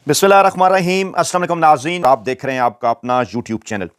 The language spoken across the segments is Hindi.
बिस्मिल्लाहिर्रहमानिर्रहीम। अस्सलाम वालेकुम नाज़रीन, आप देख रहे हैं आपका अपना यूट्यूब चैनल।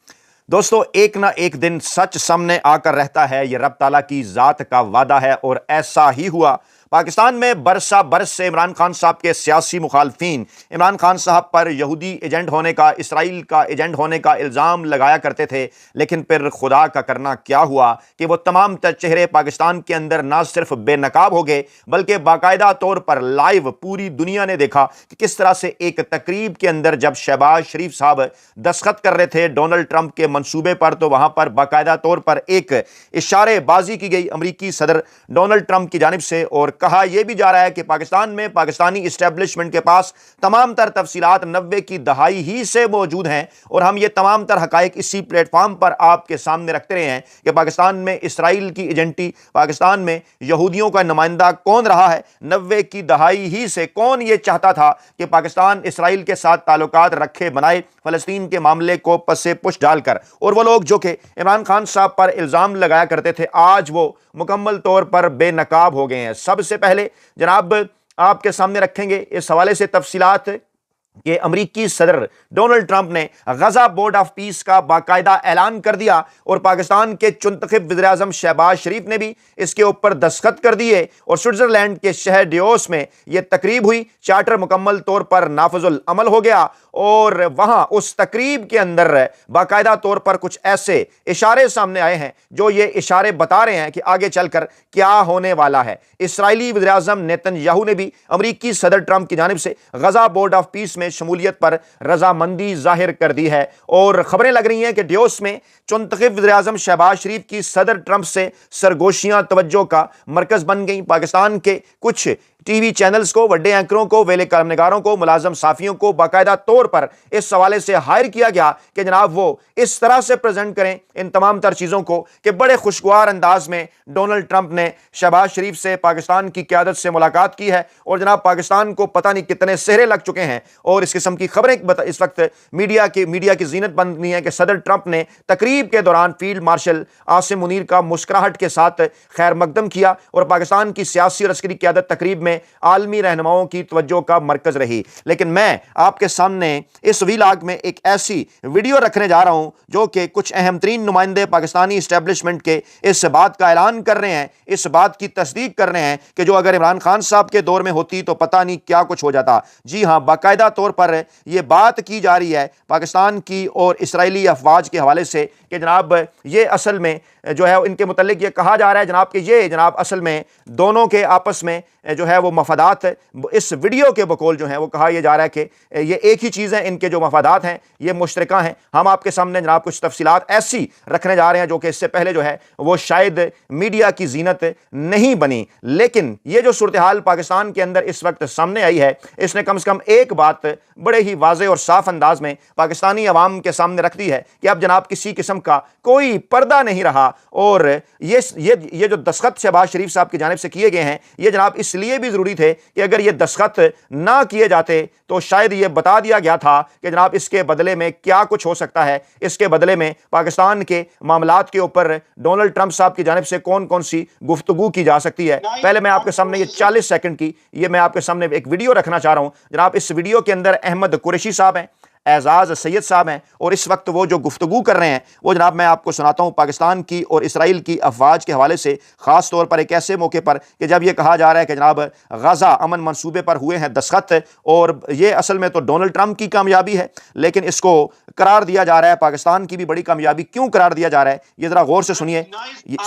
दोस्तों, एक ना एक दिन सच सामने आकर रहता है। यह रब ताला की ज़ात का वादा है और ऐसा ही हुआ। पाकिस्तान में बरसा बरस से इमरान खान साहब के सियासी मुखालफिन इमरान खान साहब पर यहूदी एजेंट होने का, इसराइल का एजेंट होने का इल्ज़ाम लगाया करते थे। लेकिन फिर खुदा का करना क्या हुआ कि वो तमाम चेहरे पाकिस्तान के अंदर ना सिर्फ बेनकाब हो गए, बल्कि बाकायदा तौर पर लाइव पूरी दुनिया ने देखा कि किस तरह से एक तकरीब के अंदर जब शहबाज शरीफ साहब दस्तखत कर रहे थे डोनाल्ड ट्रंप के मंसूबे पर, तो वहां पर बाकायदा तौर पर एक इशारेबाजी की गई अमरीकी सदर डोनाल्ड ट्रंप की जानिब से, और कहा यह भी जा रहा है कि पाकिस्तान में पाकिस्तानी इस्टेब्लिशमेंट के पास तमाम तर तफसीलात 90 की दहाई ही से मौजूद हैं। और हम ये तमाम तर हकायक इसी प्लेटफॉर्म पर आपके सामने रखते रहे हैं कि पाकिस्तान में इसराइल की एजेंटी, पाकिस्तान में यहूदियों का नुमाइंदा कौन रहा है। 90 की दहाई ही से कौन ये चाहता था कि पाकिस्तान इसराइल के साथ ताल्लुकात रखे बनाए, फलस्तीन के मामले को पसे पुश डालकर। और वो लोग जो कि इमरान खान साहब पर इल्ज़ाम लगाया करते थे, आज वो मुकम्मल तौर पर बेनकाब हो गए हैं। सबसे पहले जनाब आपके सामने रखेंगे इस हवाले से तफसीलात कि अमरीकी सदर डोनाल्ड ट्रंप ने गजा बोर्ड ऑफ पीस का बाकायदा ऐलान कर दिया और पाकिस्तान के चुनतखब वज़ीर आज़म शहबाज शरीफ ने भी इसके ऊपर दस्तखत कर दिए और स्विट्जरलैंड के शहर डियोस में यह तकरीब हुई। चार्टर मुकम्मल तौर पर नाफिजुल अमल हो गया और वहां उस तकरीब के अंदर बाकायदा तौर पर कुछ ऐसे इशारे सामने आए हैं जो ये इशारे बता रहे हैं कि आगे चलकर क्या होने वाला है। इसराइली वज़ीर आज़म नेतन्याहू ने भी अमरीकी सदर ट्रंप की जानिब से गजा बोर्ड ऑफ पीस में शमूलियत पर रजामंदी जाहिर कर दी है और खबरें लग रही हैं कि डियोस में चुनतखब वज़ीर आज़म शहबाज शरीफ की सदर ट्रंप से सरगोशियां तवज्जो का मरकज बन गई। पाकिस्तान के कुछ टीवी चैनल्स को, वड्डे एंकरों को, वेले कामनिगारों को, मुलाजम साफियों को बाकायदा तौर पर इस हवाले से हायर किया गया कि जनाब वो इस तरह से प्रेजेंट करें इन तमाम तर चीज़ों को कि बड़े खुशगवार अंदाज में डोनाल्ड ट्रंप ने शहबाज शरीफ से, पाकिस्तान की क़यादत से मुलाकात की है और जनाब पाकिस्तान को पता नहीं कितने सेहरे लग चुके हैं। और इस किस्म की खबरें इस वक्त मीडिया की जीनत बन रही है कि सदर ट्रंप ने तकरीब के दौरान फील्ड मार्शल आसिम मुनीर का मुस्कुराहट के साथ खैर मकदम किया और पाकिस्तान की सियासी और अस्करी क़यादत तकरीब में आलमी रहनुमाओं की तवज्जो का मरकज रही। लेकिन मैं आपके सामने इस वीलॉग में एक ऐसी वीडियो रखने जा रहा हूं जो कि कुछ अहम तरीन नुमाइंदे पाकिस्तानी इस्टेब्लिशमेंट के इस बात का ऐलान कर रहे हैं, इस बात की तस्दीक कर रहे हैं कि जो अगर इमरान खान साहब के दौर में होती तो पता नहीं क्या कुछ हो जाता। जी हां, बाकायदा तौर पर यह बात की जा रही है पाकिस्तान की और इसराइली अफवाज के हवाले से कि जनाब ये असल में जो है इनके मुतल्लिक ये कहा जा रहा है जनाब कि ये जनाब असल में दोनों के आपस में जो है वो मफादात, इस वीडियो के बकौल जो है वो कहा यह जा रहा है कि ये एक ही चीज़ है, इनके जो मफादात हैं ये मुश्तरका हैं। हम आपके सामने जनाब कुछ तफसीलात ऐसी रखने जा रहे हैं जो कि इससे पहले जो है वो शायद मीडिया की जीनत नहीं बनी। लेकिन ये जो सूरत हाल पाकिस्तान के अंदर इस वक्त सामने आई है, इसने कम से कम एक बात बड़े ही वाज़े और साफ अंदाज में पाकिस्तानी अवाम के सामने रख दी है कि अब जनाब किसी किस्म का कोई पर्दा नहीं रहा। और ये जो दस्तखत शहबाज शरीफ साहब की जानिब से किए गए हैं ये जनाब इसलिए भी ज़रूरी थे कि अगर ये दस्तखत ना किए जाते तो शायद ये बता दिया गया था कि जनाब इसके बदले में क्या कुछ हो सकता है, इसके बदले में पाकिस्तान के मामलात के ऊपर डोनाल्ड ट्रंप साहब की जानिब से कौन कौन सी गुफ्तगू की जा सकती है। पहले मैं आपके सामने ये 40 सेकंड की ये मैं आपके सामने एक वीडियो रखना चाह रहा हूं। जनाब इस वीडियो के अंदर अहमद कुरैशी साहब हैं, एजाज सैयद साहब हैं और इस वक्त वो जो गुफ्तगू कर रहे हैं वो जनाब मैं आपको सुनाता हूं पाकिस्तान की और इसराइल की अफवाज के हवाले से, खास तौर पर एक ऐसे मौके पर कि जब ये कहा जा रहा है कि जनाब गजा अमन मंसूबे पर हुए हैं दस्तखत और ये असल में तो डोनाल्ड ट्रंप की कामयाबी है, लेकिन इसको करार दिया जा रहा है पाकिस्तान की भी बड़ी कामयाबी। क्यों करार दिया जा रहा है ये जरा गौर से सुनिए,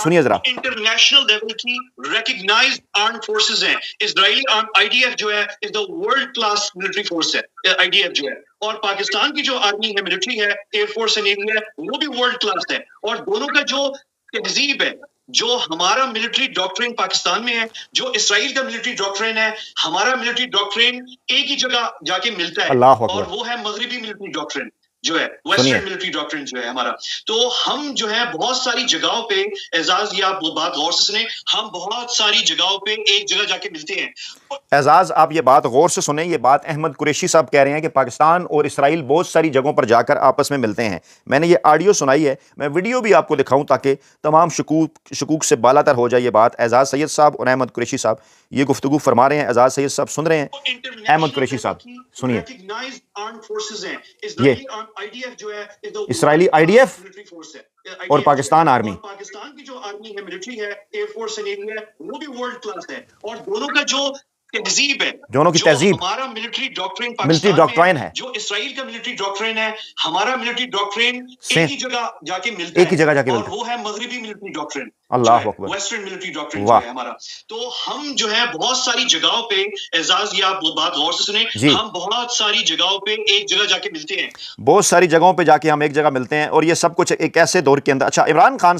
जरा। इंटरनेशनल लेवल की रिकॉग्नाइज्ड आर्म्ड फोर्सेस हैं। इजरायली आईडीएफ जो है is the world class military force है आईडीएफ जो है, और पाकिस्तान की जो आर्मी है, मिलिट्री है, एयरफोर्स एंड नेवी है, वो भी वर्ल्ड क्लास है। और दोनों का जो तहजीब है, जो हमारा मिलिट्री डॉक्ट्रिन पाकिस्तान में है, जो इसराइल का मिलिट्री डॉक्ट्रिन है, हमारा मिलिट्री डॉक्ट्रिन एक ही जगह जाके मिलता है और वो है मगरिबी मिलिट्री डॉक्ट्रिन। जो है वेस्टर्न मिलिट्री डॉक्ट्रिन जो है हमारा, तो हम जो है बहुत सारी जगहों पे, एजाज ये आप बात गौर से सुने, हम बहुत सारी जगहों पे एक जगह जाके मिलते हैं। एजाज आप ये बात गौर से सुने, ये बात अहमद कुरैशी साहब कह रहे हैं कि पाकिस्तान और इसराइल बहुत सारी जगहों पर जाकर आपस में मिलते हैं। मैंने ये ऑडियो सुनाई है, मैं वीडियो भी आपको दिखाऊं ताकि तमाम शकूक से बालातर हो जाए ये बात। एजाज सैयद साहब और अहमद कुरैशी साहब ये गुफ्तगू फरमा रहे हैं। एजाज सैयद साहब सुन रहे हैं, अहमद कुरैशी साहब सुनिए। ये इसराइली IDF और पाकिस्तान आर्मी, पाकिस्तान की जो आर्मी है, मिलिट्री है, एयरफोर्स है, नेवी है, वो भी वर्ल्ड क्लास है। और दोनों का जो तहजीब है, दोनों की तहजीब, हमारा मिलिट्री डॉक्ट्रिन है, जो इसराइल का मिलिट्री डॉक्ट्रिन है, हमारा मिलिट्री डॉक्ट्रिन एक ही जगह जाके मिलता है, और वो है मगरिबी मिलिट्री डॉक्ट्रिन, अल्लाह अकबर, वेस्टर्न मिलिट्री डॉक्ट्रिन जो है हमारा। तो हम जो है बहुत सारी जगहों पे, एजाज ये आप बात गौर से सुने, हम बहुत सारी जगहों पे एक जगह जाके मिलते हैं, बहुत सारी जगहों पे जाके हम एक जगह मिलते हैं, और ये सब कुछ एक ऐसे दौर के अंदर। अच्छा, इमरान खान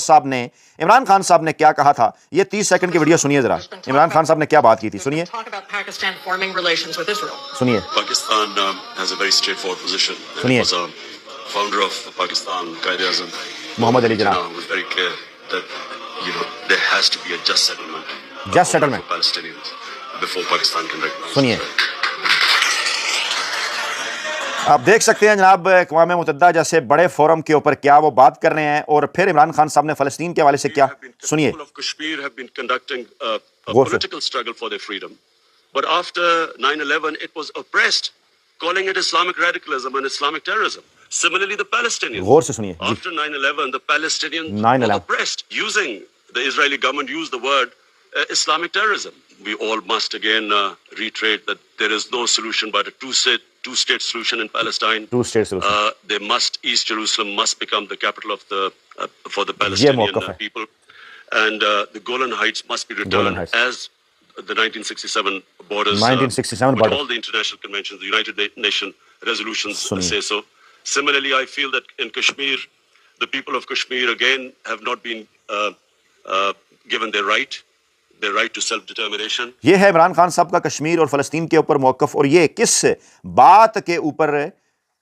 साहब ने क्या कहा था, ये 30 सेकंड की वीडियो सुनिए जरा। इमरान खान साहब ने क्या बात की थी, सुनिए सुनिए। Pakistan has a very straightforward position. सुनिए, Founder of Pakistan, Quaid-e-Azam, Mohammad Ali जनाब was very clear that there has to be a just settlement. For Palestinians before Pakistan can recognize. सुनिए, आप देख सकते हैं जनाब अक़वाम मुत्तहिदा जैसे बड़े फोरम के ऊपर क्या वो बात कर रहे हैं, और फिर इमरान खान साहब ने फ़लस्तीन के हवाले से क्या, सुनिए। Kashmir have been conducting a political struggle for their freedom, but after 9/11 it was oppressed, calling it Islamic radicalism and Islamic terrorism. Similarly, the Palestinians. गौर से सुनिए। After 9/11, the Palestinians were oppressed, using the Israeli government used the word Islamic terrorism. We all must again reiterate that there is no solution but a two-state solution in Palestine. Two-state solution. East Jerusalem must become the capital of for the Palestinian people, and the Golan Heights must be returned as the 1967 borders. 1967 border. All the international conventions, the United Nations resolutions say so. Similarly, I feel that in Kashmir, the people of Kashmir again have not been given their right to self-determination. ये है इमरान खान साहब का कश्मीर और फ़लस्तीन के ऊपर मौक़िफ़, और ये किस बात के ऊपर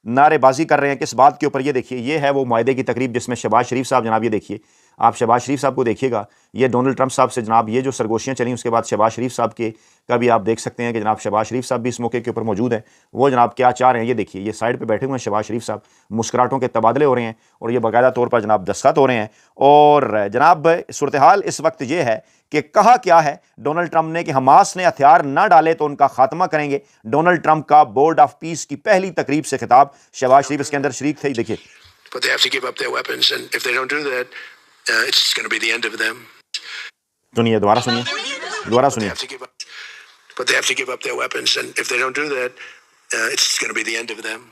नारेबाजी कर रहे हैं, किस बात के ऊपर, ये देखिए। ये है वो मायदे की तकरीब जिसमें शहबाज शरीफ साहब, जनाब ये देखिए, आप शहबाज शरीफ साहब को देखिएगा, ये डोनाल्ड ट्रंप साहब से जनाब ये जो सरगोशियाँ चली, उसके बाद शहबाज शरीफ साहब के का भी आप देख सकते हैं कि जनाब शहबाज शरीफ साहब भी इस मौके के ऊपर मौजूद हैं। वो जनाब क्या चाह रहे हैं, ये देखिए, ये साइड पे बैठे हुए हैं शहबाज शरीफ साहब, मुस्कुराहटों के तबादले हो रहे हैं, और ये बाकायदा तौर पर जनाब दस्तखत हो रहे हैं। और जनाब सूरत हाल इस वक्त ये है कि कहा क्या है डोनाल्ड ट्रंप ने कि हमास ने हथियार ना डाले तो उनका खात्मा करेंगे। डोनाल्ड ट्रंप का बोर्ड ऑफ पीस की पहली तकरीब से खिताब, शहबाज शरीफ इसके अंदर शरीक थे, देखिए। But they have to give up their weapons, and if they don't do that, it's going to be the end of them. सुनिए, दोबारा सुनिए। But they have to give up their weapons, and if they don't do that, it's going to be the end of them.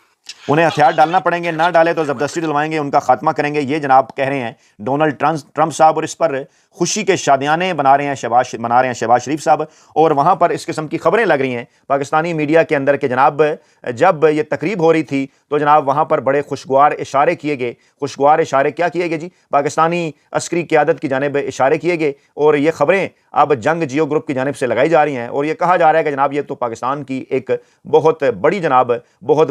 उन्हें हथियार डालना पड़ेंगे, ना डाले तो ज़बरदस्ती दिलवाएंगे, उनका खात्मा करेंगे, ये जनाब कह रहे हैं डोनाल्ड ट्रंप साहब। और इस पर खुशी के शादियाने मना रहे हैं शहबाज शरीफ साहब, और वहाँ पर इस किस्म की खबरें लग रही हैं पाकिस्तानी मीडिया के अंदर कि जनाब जब ये तकरीब हो रही थी तो जनाब वहाँ पर बड़े खुशगवार इशारे किए गए। खुशगवार इशारे क्या किए गए जी? पाकिस्तानी अस्करी क़यादत की जानिब इशारे किए गए, और ये खबरें अब जंग जियो ग्रुप की जानिब से लगाई जा रही हैं, और ये कहा जा रहा है कि जनाब ये तो पाकिस्तान की एक बहुत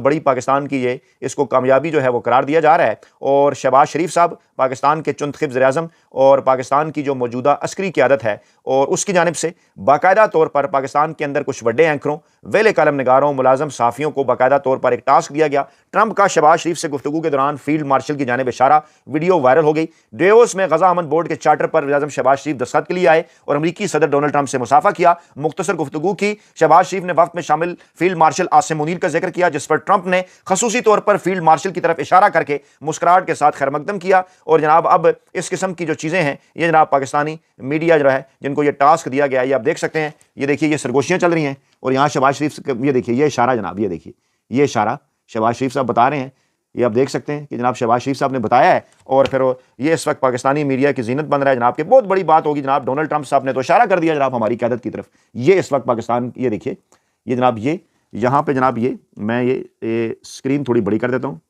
बड़ी पाकिस्तान की ये इसको कामयाबी जो है वो करार दिया जा रहा है। और शहबाज शरीफ साहब पाकिस्तान के चुंतखिब वज़ीर-ए-आज़म और पाकिस्तान की जो मौजूदा अस्करी क़यादत है, और उसकी जानिब से बाकायदा तौर पर पाकिस्तान के अंदर कुछ बड़े एंकरों, वेले कालम निगारों, मुलाजम सहाफ़ियों को बाकायदा तौर पर एक टास्क दिया गया। ट्रंप का शहबाज शरीफ से गुफ्तगू के दौरान फील्ड मार्शल की जानिब इशारा, वीडियो वायरल हो गई। डेवोस में गज़ा अमन बोर्ड के चार्टर पर वज़ीर-ए-आज़म शहबाज शरीफ दस्तखत के लिए आए और अमरीकी सदर डोनाल्ड ट्रंप से मुसाफा किया। मुख्तसर गुफ्तगू की। शहबाज शरीफ ने वफ्द में शामिल फील्ड मार्शल आसिम मुनीर का जिक्र किया, जिस पर ट्रंप ने खसूसी तौर पर फील्ड मार्शल की तरफ इशारा करके मुस्कुराहट के साथ खैरमकदम किया। और जनाब अब इस किस्म की जो चीज़ें हैं, ये जनाब पाकिस्तानी मीडिया जो है जिनको ये टास्क दिया गया, ये आप देख सकते हैं, ये देखिए ये सरगोशियाँ चल रही हैं, और यहाँ शहबाज शरीफ, ये देखिए ये इशारा जनाब, ये देखिए ये इशारा शहबाज शरीफ साहब बता रहे हैं, ये आप देख सकते हैं कि जनाब शहबाज शरीफ साहब ने बताया है। और फिर ये इस वक्त पाकिस्तानी मीडिया की जीनत बन रहा है जनाब कि बहुत बड़ी बात होगी जनाब, डोनाल्ड ट्रंप साहब ने तो इशारा कर दिया जनाब हमारी क़यादत की तरफ। ये इस वक्त पाकिस्तान, ये देखिए ये जनाब, ये यहाँ पे जनाब, ये मैं ये स्क्रीन थोड़ी बड़ी कर देता हूँ।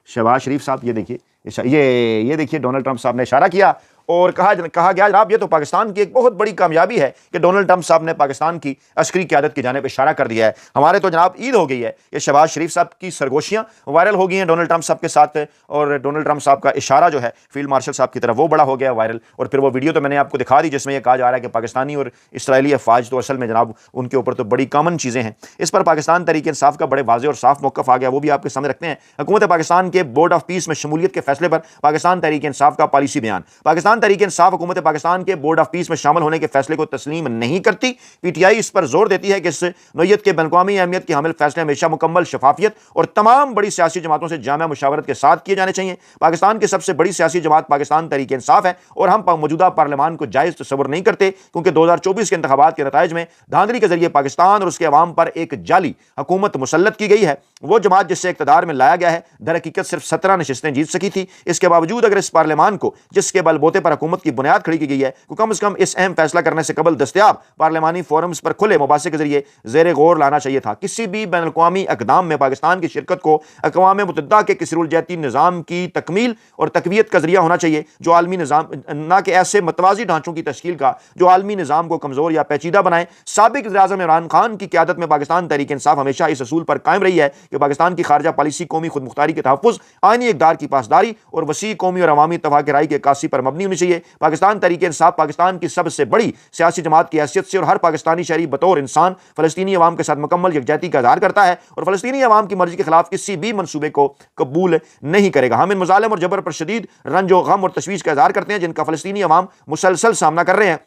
शहबाज शरीफ साहब ये देखिए, ये देखिए डोनाल्ड ट्रंप साहब ने इशारा किया, और कहा गया जनाब ये तो पाकिस्तान की एक बहुत बड़ी कामयाबी है कि डोनाल्ड ट्रंप साहब ने पाकिस्तान की अस्करी क़यादत की जानिब इशारा कर दिया है। हमारे तो जनाब ईद हो गई है, ये शहबाज शरीफ साहब की सरगोशियां वायरल हो गई हैं डोनाल्ड ट्रंप साहब के साथ, और डोनाल्ड ट्रंप साहब का इशारा जो है फील्ड मार्शल साहब की तरफ वो बड़ा हो गया वायरल। और फिर वो वीडियो तो मैंने आपको दिखा दी जिसमें यह कहा जा रहा है कि पाकिस्तानी और इसराइली अफवाज तो असल में जनाब उनके ऊपर तो बड़ी कॉमन चीज़ें हैं। इस पर पाकिस्तान तहरीक इंसाफ का बड़े वाज़ेह और साफ मौक़िफ़ आ गया, वो भी आपके सामने रखते हैं। हुकूमत पाकिस्तान के बोर्ड ऑफ पीस में शमूलियत के फैसले पर पाकिस्तान तहरीक इंसाफ का पॉलिसी बयान। पाकिस्तान तहरीक इंसाफ हुकूमत पाकिस्तान के बोर्ड ऑफ पीस में शामिल होने के फैसले को तस्लीम नहीं करती। PTI इस पर जोर देती है कि इस नोयत के बैन-अक़वामी अहमियत के हामिल फैसले हमेशा मुकम्मल शफाफियत और तमाम बड़ी सियासी जमातों से जामा मुशावरत के साथ किए जाने चाहिए। पाकिस्तान की सबसे बड़ी सियासी जमात पाकिस्तान तहरीक इंसाफ है और हम मौजूदा पार्लियामान को जायज़ तस्वुर नहीं करते, क्योंकि 2024 के इंतखाबात के नताइज में धांधली के जरिए पाकिस्तान और उसके अवाम पर एक जाली हुकूमत मुसल्लत की गई है। वो जमात जिससे इक़्तिदार में लाया गया है दर हकीकत सिर्फ 17 नशिस्तें जीत सकी थी। इसके बावजूद अगर इस पार्लियामान को जिसके बलबूते पर हुकूमत की बुनियाद खड़ी की गई है को कम से कम इस अहम फैसला करने से कबल दस्तयाब पार्लियामानी फोरम्स पर खुले मुबासे के जरिए ज़ेर गौर लाना चाहिए था। किसी भी बैन अक़वामी इक़दाम में पाकिस्तान की शिरकत को अक़वाम मुत्तहिदा के किसरुलजहती निज़ाम की तकमील और तक़वियत का जरिया होना चाहिए, जो आलमी निज़ाम न कि ऐसे मतवाज़ी ढांचों की तश्कील का जो आलमी निज़ाम को कमज़ोर या पेचीदा बनाए। साबिक़ वज़ीर-ए-आज़म इमरान खान की क़यादत में पाकिस्तान तहरीक इंसाफ हमेशा इस असूल पर कायम रही है कि पाकिस्तान की खारजा पॉलिसी कौमी खुद मुख्तारी के तहफ़्फ़ुज़, आईनी इक़दार की पासदारी और वसी कौमी और अवामी इत्तफ़ाक़ राय की अक्कासी पर मबनी होनी चाहिए। पाकिस्तान तहरीक इंसाफ पाकिस्तान की सबसे बड़ी सियासी जमात की हैसियत से और हर पाकिस्तानी शहरी बतौर इंसान फ़लस्तीनी अवाम के साथ मुकम्मल यकजहती का इज़हार करता है और फ़लस्तीनी अवाम की मर्ज़ी के खिलाफ किसी भी मनसूबे को कबूल नहीं करेगा। हम इन मुज़ालिम और जबर पर शदीद रंजो गम और तशवीश का इज़हार करते हैं जिनका फ़लस्तीनी अवाम मुसलसल सामना कर रहे हैं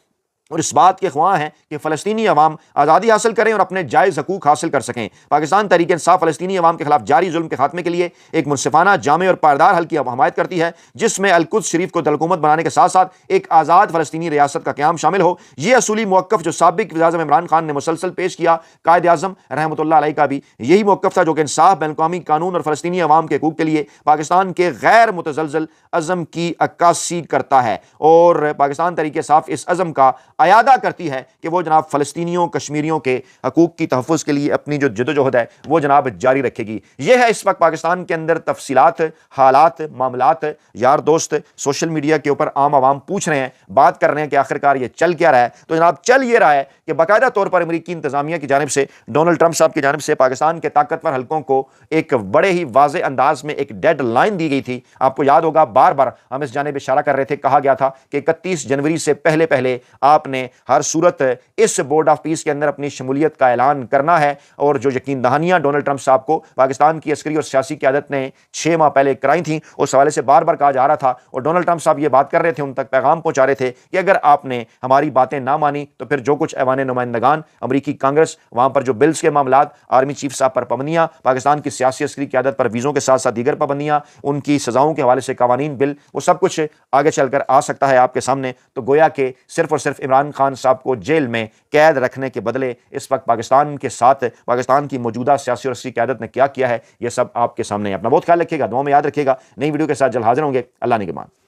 और इस बात के ख्वाह हैं कि फ़लस्तीनी अवाम आज़ादी हासिल करें और अपने जायज़ हकूक़ हासिल कर सकें। पाकिस्तान तहरीक इंसाफ फ़लस्तीनी अवाम के खिलाफ जारी जुल्म के खात्मे के लिए एक मुनसिफ़ाना, जामे और पारदार हल की हमायत करती है, जिसमें अल-कुद्स शरीफ को दरहुकूमत बनाने के साथ साथ एक आज़ाद फ़लस्तीनी रियासत का क़याम शामिल हो। यह असूली मौक़िफ़ जो साबिक़ वज़ीर-ए-आज़म इमरान खान ने मुसलसल पेश किया, कायद-ए-आज़म रहमतुल्लाह अलैह का भी यही मौक़िफ़ था, जो कि इंसाफ, बैन-अक़वामी कानून और फ़लस्तीनी अवाम के हकूक़ के लिए पाकिस्तान के गैर मुतज़लज़ल अज़म की अक्कासी करता है। और पाकिस्तान तहरीक इंसाफ इस अज़म का अयादा करती है कि वो जनाब फ़लस्तीनियों कश्मीरियों के हकूक़ की तहफ़्फ़ुज़ के लिए अपनी जो जदोजहद है वो जनाब जारी रखेगी। यह है इस वक्त पाकिस्तान के अंदर तफसीलात, हालात, मामलात। यार दोस्त सोशल मीडिया के ऊपर आम आवाम पूछ रहे हैं, बात कर रहे हैं कि आखिरकार ये चल क्या रहा है। तो जनाब चल ये रहा है कि बाकायदा तौर पर अमरीकी इंतज़ामिया की जानिब से, डोनाल्ड ट्रंप साहब की जानिब से पाकिस्तान के ताकतवर हलकों को एक बड़े ही वाज़े अंदाज में एक डेड लाइन दी गई थी। आपको याद होगा बार बार हम इस जानिब इशारा कर रहे थे, कहा गया था कि 31 जनवरी से पहले पहले आपने हर सूरत इस बोर्ड ऑफ पीस के अंदर अपनी शमूलियत का ऐलान करना है। और जो यकीन दहानियां डोनाल्ड ट्रंप साहब को पाकिस्तान की अस्करी और सियासी क़यादत ने 6 माह पहले कराई थी, उस हवाले से बार बार कहा जा रहा था और डोनाल्ड ट्रंप साहब ये बात कर रहे थे, उन तक पैगाम पहुंचा रहे थे कि अगर आपने हमारी बातें ना मानी तो फिर जो कुछ ऐवान नुमाइंदगान, अमरीकी कांग्रेस, वहां पर जो बिल्स के मामलात, आर्मी चीफ साहब पर पाबंदियां, पाकिस्तान की सियासी अस्करी क़यादत पर वीज़ों के साथ साथ दीगर पाबंदियां, उनकी सजाओं के हवाले से कवानीन बिल, वो सब कुछ आगे चलकर आ सकता है आपके सामने। तो गोया के सिर्फ और सिर्फ इमरान खान साहब को जेल में कैद रखने के बदले इस वक्त पाकिस्तान के साथ पाकिस्तान की मौजूदा सियासी और अस्करी क़यादत ने क्या किया है, यह सब आपके सामने है। अपना बहुत ख्याल रखिएगा, दुआ में याद रखिएगा। नई वीडियो के साथ जल्द हाजिर होंगे। अल्लाह निगहबान।